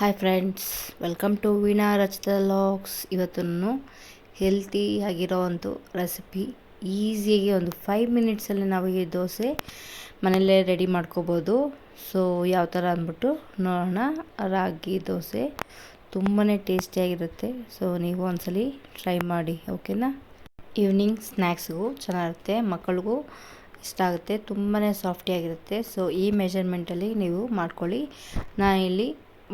Hi friends, welcome to Veena Rachita logs. ಇವತ್ತು ನಾನು healthy ಆಗಿರೋ ಒಂದು ರೆಸಿಪಿ ಈಸಿಯಾಗಿ ಒಂದು 5 ಮಿನಿಟ್ಸಲ್ಲಿ ನಾವು ಈ ದೋಸೆ ಮನೆಯಲ್ಲೇ ರೆಡಿ ಮಾಡ್ಕೋಬೋದು. ಸೊ ಯಾವ ಥರ ಅಂದ್ಬಿಟ್ಟು ನೋಡೋಣ. ರಾಗಿ ದೋಸೆ ತುಂಬಾ ಟೇಸ್ಟಿಯಾಗಿರುತ್ತೆ. ಸೊ ನೀವು ಒಂದ್ಸಲಿ ಟ್ರೈ ಮಾಡಿ, ಓಕೆನಾ. ಈವ್ನಿಂಗ್ ಸ್ನ್ಯಾಕ್ಸ್ಗೂ ಚೆನ್ನಾಗಿರುತ್ತೆ, ಮಕ್ಕಳಿಗೂ ಇಷ್ಟ ಆಗುತ್ತೆ, ತುಂಬಾ ಸಾಫ್ಟಿಯಾಗಿರುತ್ತೆ. ಸೊ ಈ ಮೆಜರ್ಮೆಂಟಲ್ಲಿ ನೀವು ಮಾಡ್ಕೊಳ್ಳಿ. ನಾನಿಲ್ಲಿ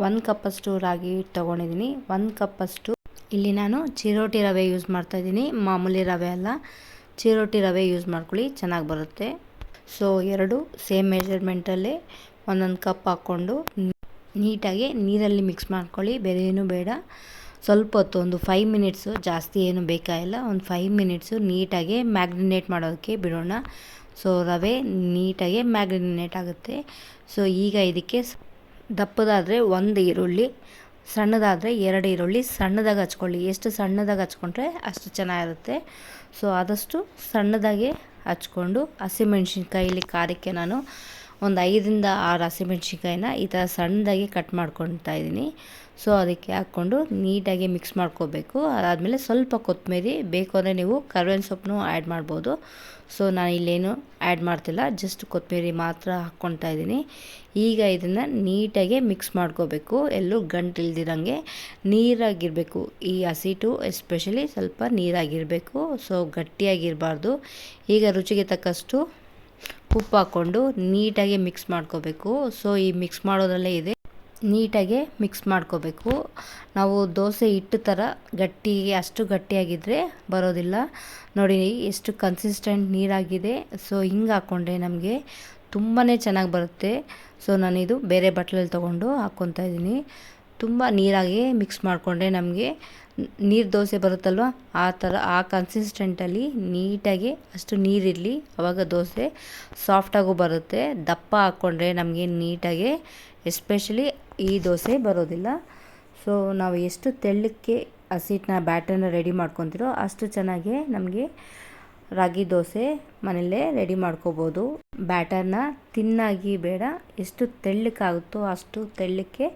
1 ಕಪ್ಪಷ್ಟು ರಾಗಿ ತೊಗೊಂಡಿದ್ದೀನಿ. 1 ಕಪ್ಪಷ್ಟು ಇಲ್ಲಿ ನಾನು ಚಿರೋಟಿ ರವೆ ಯೂಸ್ ಮಾಡ್ತಾಯಿದ್ದೀನಿ, ಮಾಮೂಲಿ ರವೆ ಅಲ್ಲ, ಚಿರೋಟಿ ರವೆ ಯೂಸ್ ಮಾಡ್ಕೊಳ್ಳಿ, ಚೆನ್ನಾಗಿ ಬರುತ್ತೆ. ಸೊ 2 ಸೇಮ್ ಮೆಜರ್ಮೆಂಟಲ್ಲೇ ಒಂದೊಂದು ಕಪ್ ಹಾಕ್ಕೊಂಡು ನೀಟಾಗಿ ನೀರಲ್ಲಿ ಮಿಕ್ಸ್ ಮಾಡ್ಕೊಳ್ಳಿ. ಬೇರೆ ಏನೂ ಬೇಡ. ಸ್ವಲ್ಪ ಹೊತ್ತು ಒಂದು 5 ಮಿನಿಟ್ಸು, ಜಾಸ್ತಿ ಏನು ಬೇಕಾಗಿಲ್ಲ, ಒಂದು 5 ಮಿನಿಟ್ಸು ನೀಟಾಗಿ ಮ್ಯಾಗ್ರಿನೇಟ್ ಮಾಡೋದಕ್ಕೆ ಬಿಡೋಣ. ಸೊ ರವೆ ನೀಟಾಗಿ ಮ್ಯಾಗ್ರಿನೇಟ್ ಆಗುತ್ತೆ. ಸೊ ಈಗ ಇದಕ್ಕೆ ದಪ್ಪದಾದರೆ 1 ಈರುಳ್ಳಿ, ಸಣ್ಣದಾದರೆ 2 ಈರುಳ್ಳಿ ಸಣ್ಣದಾಗಿ ಹಚ್ಕೊಳ್ಳಿ. ಎಷ್ಟು ಸಣ್ಣದಾಗಿ ಹಚ್ಕೊಂಡ್ರೆ ಅಷ್ಟು ಚೆನ್ನಾಗಿರುತ್ತೆ. ಸೊ ಆದಷ್ಟು ಸಣ್ಣದಾಗಿ ಹಚ್ಕೊಂಡು, ಹಸಿಮೆಣ್ಸಿನ್ಕಾಯಿ ಖಾರಕ್ಕೆ ನಾನು ಒಂದು 5ರಿಂದ 6 ಹಸಿಮೆಣ್ಸಿನ್ಕಾಯಿನ ಈ ಥರ ಸಣ್ಣದಾಗಿ ಕಟ್ ಮಾಡ್ಕೊತಾ ಇದ್ದೀನಿ. ಸೊ ಅದಕ್ಕೆ ಹಾಕ್ಕೊಂಡು ನೀಟಾಗಿ ಮಿಕ್ಸ್ ಮಾಡ್ಕೋಬೇಕು. ಅದಾದಮೇಲೆ ಸ್ವಲ್ಪ ಕೊತ್ತಂಬರಿ, ಬೇಕು ಅಂದರೆ ನೀವು ಕರ್ಬೇವಿನ ಸೊಪ್ಪನ್ನು ಆ್ಯಡ್ ಮಾಡ್ಬೋದು. ಸೊ ನಾನು ಇಲ್ಲೇನು ಆ್ಯಡ್ ಮಾಡ್ತಿಲ್ಲ, ಜಸ್ಟ್ ಕೊತ್ತಂಬರಿ ಮಾತ್ರ ಹಾಕ್ಕೊತಾ ಇದ್ದೀನಿ. ಈಗ ಇದನ್ನು ನೀಟಾಗಿ ಮಿಕ್ಸ್ ಮಾಡ್ಕೋಬೇಕು, ಎಲ್ಲೂ ಗಂಟು ಇಲ್ದಿರಂಗೆ ನೀರಾಗಿರಬೇಕು. ಈ ಹಸಿಟ್ಟು ಎಸ್ಪೆಷಲಿ ಸ್ವಲ್ಪ ನೀರಾಗಿರಬೇಕು, ಸೊ ಗಟ್ಟಿಯಾಗಿರಬಾರ್ದು. ಈಗ ರುಚಿಗೆ ತಕ್ಕಷ್ಟು ಉಪ್ಪು ಹಾಕ್ಕೊಂಡು ನೀಟಾಗಿ ಮಿಕ್ಸ್ ಮಾಡ್ಕೋಬೇಕು. ಸೊ ಈ ಮಿಕ್ಸ್ ಮಾಡೋದ್ರಲ್ಲೇ ಇದೆ, ನೀಟಾಗಿ ಮಿಕ್ಸ್ ಮಾಡ್ಕೋಬೇಕು. ನಾವು ದೋಸೆ ಹಿಟ್ಟು ಥರ ಅಷ್ಟು ಗಟ್ಟಿಯಾಗಿದ್ದರೆ ಬರೋದಿಲ್ಲ. ನೋಡಿ ಎಷ್ಟು ಕನ್ಸಿಸ್ಟೆಂಟ್ ನೀರಾಗಿದೆ. ಸೊ ಹಿಂಗೆ ಹಾಕ್ಕೊಂಡ್ರೆ ನಮಗೆ ತುಂಬಾ ಚೆನ್ನಾಗಿ ಬರುತ್ತೆ. ಸೊ ನಾನಿದು ಬೇರೆ ಬಟ್ಲಲ್ಲಿ ತೊಗೊಂಡು ಹಾಕ್ಕೊತಾ ಇದ್ದೀನಿ. ತುಂಬ ನೀರಾಗಿ ಮಿಕ್ಸ್ ಮಾಡಿಕೊಂಡ್ರೆ ನಮಗೆ ನೀರು ದೋಸೆ ಬರುತ್ತಲ್ವ, ಆ ಕನ್ಸಿಸ್ಟೆಂಟಲ್ಲಿ ನೀಟಾಗಿ ಅಷ್ಟು ನೀರಿರಲಿ, ಆವಾಗ ದೋಸೆ ಸಾಫ್ಟಾಗೂ ಬರುತ್ತೆ. ದಪ್ಪ ಹಾಕ್ಕೊಂಡ್ರೆ ನಮಗೆ ನೀಟಾಗಿ ಎಸ್ಪೆಷಲಿ ಈ ದೋಸೆ ಬರೋದಿಲ್ಲ. ಸೊ ನಾವು ಎಷ್ಟು ತೆಳ್ಳಕ್ಕೆ ಹಸಿಟ್ಟನ್ನ ಬ್ಯಾಟರ್ನ ರೆಡಿ ಮಾಡ್ಕೊತೀರೋ ಅಷ್ಟು ಚೆನ್ನಾಗಿ ನಮಗೆ ರಾಗಿ ದೋಸೆ ಮನೆಯಲ್ಲೇ ರೆಡಿ ಮಾಡ್ಕೋಬೋದು. ಬ್ಯಾಟರ್ನ ತಿನ್ನಾಗಿ ಬೇಡ, ಎಷ್ಟು ತೆಳ್ಳಕ್ಕಾಗುತ್ತೋ ಅಷ್ಟು ತೆಳ್ಳಕ್ಕೆ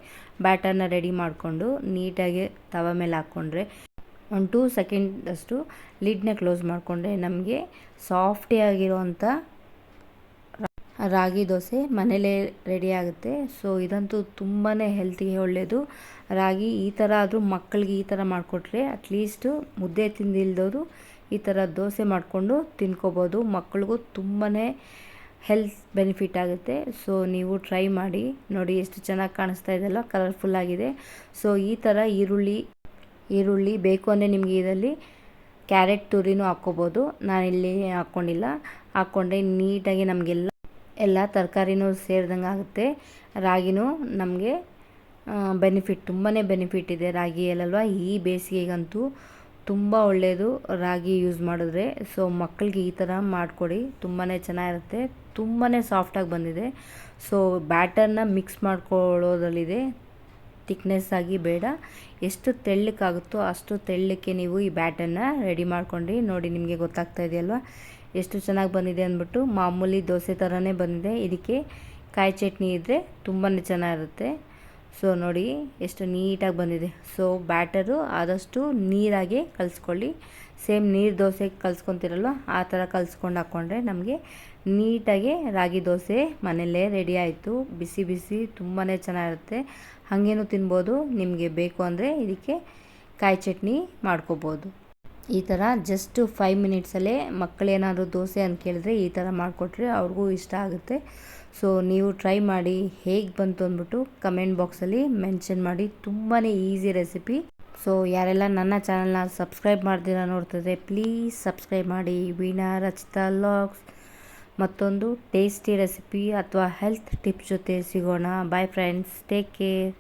ಬ್ಯಾಟರ್ನ ರೆಡಿ ಮಾಡಿಕೊಂಡು ನೀಟಾಗಿ ತವ ಮೇಲೆ ಹಾಕ್ಕೊಂಡ್ರೆ ಒಂದು 2 ಸೆಕೆಂಡಷ್ಟು ಲಿಡ್ನ ಕ್ಲೋಸ್ ಮಾಡಿಕೊಂಡ್ರೆ ನಮಗೆ ಸಾಫ್ಟಿಯಾಗಿರೋವಂಥ ರಾಗಿ ದೋಸೆ ಮನೇಲೇ ರೆಡಿ ಆಗುತ್ತೆ. ಸೊ ಇದಂತೂ ತುಂಬಾ ಹೆಲ್ತಿಗೆ ಒಳ್ಳೆಯದು. ರಾಗಿ ಈ ಥರ ಆದರೂ ಮಕ್ಕಳಿಗೆ ಈ ಥರ ಮಾಡಿಕೊಟ್ರೆ ಅಟ್ಲೀಸ್ಟು ಮುದ್ದೆ ತಿಂದಿಲ್ದವರು ಈ ಥರ ದೋಸೆ ಮಾಡಿಕೊಂಡು ತಿನ್ಕೋಬೋದು. ಮಕ್ಕಳಿಗೂ ತುಂಬಾ ಹೆಲ್ತ್ ಬೆನಿಫಿಟ್ ಆಗುತ್ತೆ. ಸೊ ನೀವು ಟ್ರೈ ಮಾಡಿ ನೋಡಿ, ಎಷ್ಟು ಚೆನ್ನಾಗಿ ಕಾಣಿಸ್ತಾ ಇದೆಯಲ್ಲ, ಕಲರ್ಫುಲ್ಲಾಗಿದೆ. ಸೊ ಈ ಥರ ಈರುಳ್ಳಿ ಬೇಕು ಅಂದರೆ ನಿಮಗೆ ಇದರಲ್ಲಿ ಕ್ಯಾರೆಟ್ ತುರಿನೂ ಹಾಕ್ಕೋಬೋದು. ನಾನಿಲ್ಲಿ ಹಾಕ್ಕೊಂಡಿಲ್ಲ. ಹಾಕ್ಕೊಂಡ್ರೆ ನೀಟಾಗಿ ಎಲ್ಲ ತರಕಾರಿನೂ ಸೇರಿದಂಗೆ ಆಗುತ್ತೆ. ರಾಗಿನೂ ನಮಗೆ ತುಂಬಾ ಬೆನಿಫಿಟ್ ಇದೆ ರಾಗಿಯಲ್ಲಲ್ವ. ಈ ಬೇಸಿಗೆಗಂತೂ ತುಂಬ ಒಳ್ಳೆಯದು ರಾಗಿ ಯೂಸ್ ಮಾಡಿದ್ರೆ. ಸೊ ಮಕ್ಕಳಿಗೆ ಈ ಥರ ಮಾಡಿಕೊಡಿ, ತುಂಬಾ ಚೆನ್ನಾಗಿರುತ್ತೆ, ತುಂಬಾ ಸಾಫ್ಟಾಗಿ ಬಂದಿದೆ. ಸೊ ಬ್ಯಾಟರ್ನ ಮಿಕ್ಸ್ ಮಾಡ್ಕೊಳ್ಳೋದ್ರಲ್ಲಿದೆ, ಥಿಕ್ನೆಸ್ ಆಗಿ ಬೇಡ, ಎಷ್ಟು ತೆಳ್ಳಕ್ಕಾಗುತ್ತೋ ಅಷ್ಟು ತೆಳ್ಳಕ್ಕೆ ನೀವು ಈ ಬ್ಯಾಟರ್ನ ರೆಡಿ ಮಾಡ್ಕೊಂಡ್ರಿ. ನೋಡಿ ನಿಮಗೆ ಗೊತ್ತಾಗ್ತಾ ಇದೆಯಲ್ವ ಎಷ್ಟು ಚೆನ್ನಾಗಿ ಬಂದಿದೆ ಅಂದ್ಬಿಟ್ಟು. ಮಾಮೂಲಿ ದೋಸೆ ಥರನೇ ಬಂದಿದೆ. ಇದಕ್ಕೆ ಕಾಯಿ ಚಟ್ನಿ ಇದ್ದರೆ ತುಂಬಾ ಚೆನ್ನಾಗಿರುತ್ತೆ. ಸೊ ನೋಡಿ ಎಷ್ಟು ನೀಟಾಗಿ ಬಂದಿದೆ. ಸೊ ಬ್ಯಾಟರು ಆದಷ್ಟು ನೀರಾಗಿ ಕಲಿಸ್ಕೊಳ್ಳಿ. ಸೇಮ್ ನೀರು ದೋಸೆ ಕಲಿಸ್ಕೊತಿರಲ್ವ ಆ ಥರ ಕಲಿಸ್ಕೊಂಡು ಹಾಕ್ಕೊಂಡ್ರೆ ನಮಗೆ ನೀಟಾಗಿ ರಾಗಿ ದೋಸೆ ಮನೆಯಲ್ಲೇ ರೆಡಿ ಆಯಿತು. ಬಿಸಿ ಬಿಸಿ ತುಂಬಾ ಚೆನ್ನಾಗಿರುತ್ತೆ, ಹಾಗೇನೂ ತಿನ್ಬೋದು. ನಿಮಗೆ ಬೇಕು ಅಂದರೆ ಇದಕ್ಕೆ ಕಾಯಿ ಚಟ್ನಿ ಮಾಡ್ಕೋಬೋದು. ಈ ಥರ ಜಸ್ಟ್ 5 ಮಿನಿಟ್ಸಲ್ಲೇ ಮಕ್ಕಳೇನಾದರೂ ದೋಸೆ ಅಂತ ಕೇಳಿದ್ರೆ ಈ ಥರ ಮಾಡಿಕೊಟ್ರೆ ಅವ್ರಿಗೂ ಇಷ್ಟ ಆಗುತ್ತೆ. ಸೊ ನೀವು ಟ್ರೈ ಮಾಡಿ, ಹೇಗೆ ಬಂತು ಅಂದ್ಬಿಟ್ಟು ಕಮೆಂಟ್ ಬಾಕ್ಸಲ್ಲಿ ಮೆನ್ಷನ್ ಮಾಡಿ. ತುಂಬಾ ಈಸಿ ರೆಸಿಪಿ. ಸೊ ಯಾರೆಲ್ಲ ನನ್ನ ಚಾನಲ್ನ ಸಬ್ಸ್ಕ್ರೈಬ್ ಮಾಡ್ದಿರ ನೋಡ್ತಿದ್ರೆ ಪ್ಲೀಸ್ ಸಬ್ಸ್ಕ್ರೈಬ್ ಮಾಡಿ. ವೀಣಾ ರಚಿತಾ ಲಾಗ್ಸ್ ಮತ್ತೊಂದು ಟೇಸ್ಟಿ ರೆಸಿಪಿ ಅಥವಾ ಹೆಲ್ತ್ ಟಿಪ್ಸ್ ಜೊತೆ ಸಿಗೋಣ. Bye friends, take care.